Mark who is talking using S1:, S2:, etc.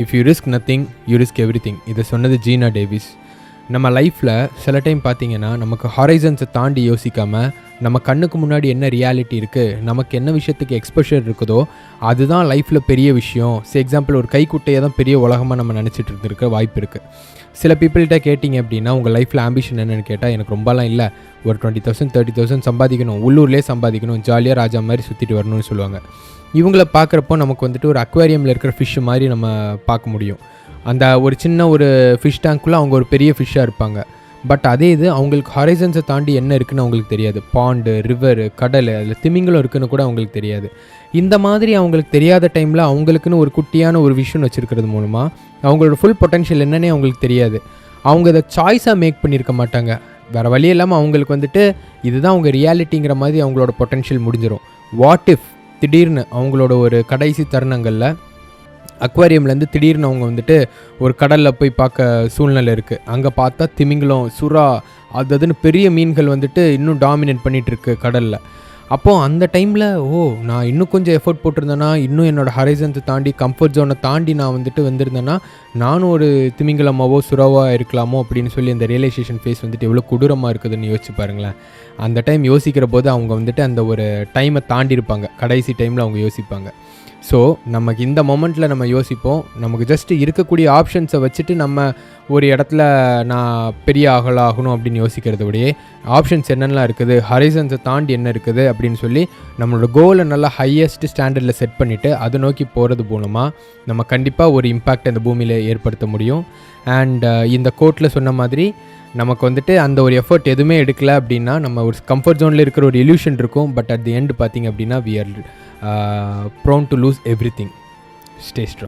S1: If you risk nothing you risk everything. இதை சொன்னது Jeena Davis. நம்ம லைஃப்பில் சில டைம் பார்த்திங்கன்னா நமக்கு ஹாரைசன்ஸை தாண்டி யோசிக்காமல் நம்ம கண்ணுக்கு முன்னாடி என்ன ரியாலிட்டி இருக்குது, நமக்கு என்ன விஷயத்துக்கு எக்ஸ்போஷர் இருக்குதோ அதுதான் லைஃப்பில் பெரிய விஷயம். எக்ஸாம்பிள், ஒரு கைக்குட்டையை தான் பெரிய உலகமாக நம்ம நினச்சிட்டு இருக்க வாய்ப்பு இருக்குது. சில பீப்புள்கிட்ட கேட்டிங்க அப்படின்னா உங்கள் லைஃப்பில் ஆம்பிஷன் என்னென்னு கேட்டால், எனக்கு ரொம்பலாம் இல்லை, ஒரு 20,000 30,000 சம்பாதிக்கணும், உள்ளூர்லேயே சம்பாதிக்கணும், ஜாலியாக ராஜா மாதிரி சுற்றிட்டு வரணும்னு சொல்லுவாங்க. இவங்கள பார்க்குறப்போ நமக்கு வந்துட்டு ஒரு அக்வாரியமில் இருக்கிற ஃபிஷ் மாதிரி நம்ம பார்க்க முடியும். அந்த ஒரு சின்ன ஒரு ஃபிஷ் டேங்க்குள்ளே அவங்க ஒரு பெரிய ஃபிஷ்ஷாக இருப்பாங்க. பட் அதே இது அவங்களுக்கு ஹாரைசன்ஸை தாண்டி என்ன இருக்குதுன்னு அவங்களுக்கு தெரியாது. பாண்டு, ரிவரு, கடல், அதில் திமிங்களும் இருக்குதுன்னு கூட அவங்களுக்கு தெரியாது. இந்த மாதிரி அவங்களுக்கு தெரியாத டைமில் அவங்களுக்குன்னு ஒரு குட்டியான ஒரு விஷன் வச்சுருக்கிறது மூலமாக அவங்களோட ஃபுல் பொட்டென்ஷியல் என்னன்னே அவங்களுக்கு தெரியாது. அவங்க இதை சாய்ஸாக மேக் பண்ணியிருக்க மாட்டாங்க. வேறு வழி இல்லாமல் அவங்களுக்கு வந்துட்டு இதுதான் அவங்க ரியாலிட்டிங்கிற மாதிரி அவங்களோட பொட்டென்ஷியல் முடிஞ்சிடும். வாட் இஃப் திடீர்னு அவங்களோட ஒரு கடைசி தருணங்களில் அக்வாரியம்லேருந்து திடீர்னு அவங்க வந்துட்டு ஒரு கடலில் போய் பார்க்க சூழ்நிலை இருக்குது. அங்கே பார்த்தா திமிங்கலம், சுறா, அதுன்னு பெரிய மீன்கள் வந்துட்டு இன்னும் டாமினேட் பண்ணிகிட்ருக்கு கடலில். அப்போது அந்த டைமில் நான் இன்னும் கொஞ்சம் எஃபர்ட் போட்டிருந்தேன்னா, இன்னும் என்னோடய ஹரைசன்ஸை தாண்டி கம்ஃபர்ட் ஜோனை தாண்டி நான் வந்துட்டு வந்திருந்தேன்னா நானும் ஒரு திமிங்கலமாவோ சுறாவாக இருக்கலாமோ அப்படின்னு சொல்லி அந்த ரியலைசேஷன் ஃபேஸ் வந்துட்டு எவ்வளோ கொடூரமாக இருக்குதுன்னு யோசிச்சு பாருங்களேன். அந்த டைம் யோசிக்கிற போது அவங்க வந்துட்டு அந்த ஒரு டைமை தாண்டி இருப்பாங்க. கடைசி டைமில் அவங்க யோசிப்பாங்க. ஸோ நமக்கு இந்த மொமெண்ட்டில் நம்ம யோசிப்போம். நமக்கு ஜஸ்ட்டு இருக்கக்கூடிய ஆப்ஷன்ஸை வச்சுட்டு நம்ம ஒரு இடத்துல நான் பெரிய ஆகணும் அப்படின்னு யோசிக்கிறத விடையே ஆப்ஷன்ஸ் என்னென்னலாம் இருக்குது, ஹரைசன்ஸை தாண்டி என்ன இருக்குது அப்படின்னு சொல்லி நம்மளோட கோலை நல்லா ஹையஸ்ட் ஸ்டாண்டர்டில் செட் பண்ணிவிட்டு அதை நோக்கி போகிறது மூலமாக நம்ம கண்டிப்பாக ஒரு இம்பேக்ட் அந்த பூமியில் ஏற்படுத்த முடியும். அண்ட் இந்த கோட்டில் சொன்ன மாதிரி நமக்கு வந்துட்டு அந்த ஒரு எஃபர்ட் எதுவுமே எடுக்கலை அப்படின்னா நம்ம ஒரு கம்ஃபர்ட் ஜோனில் இருக்கிற ஒரு இல்யூஷன் இருக்கும். பட் அட் தி எண்ட் பார்த்திங்க அப்படின்னா we are prone to lose everything. Stay strong.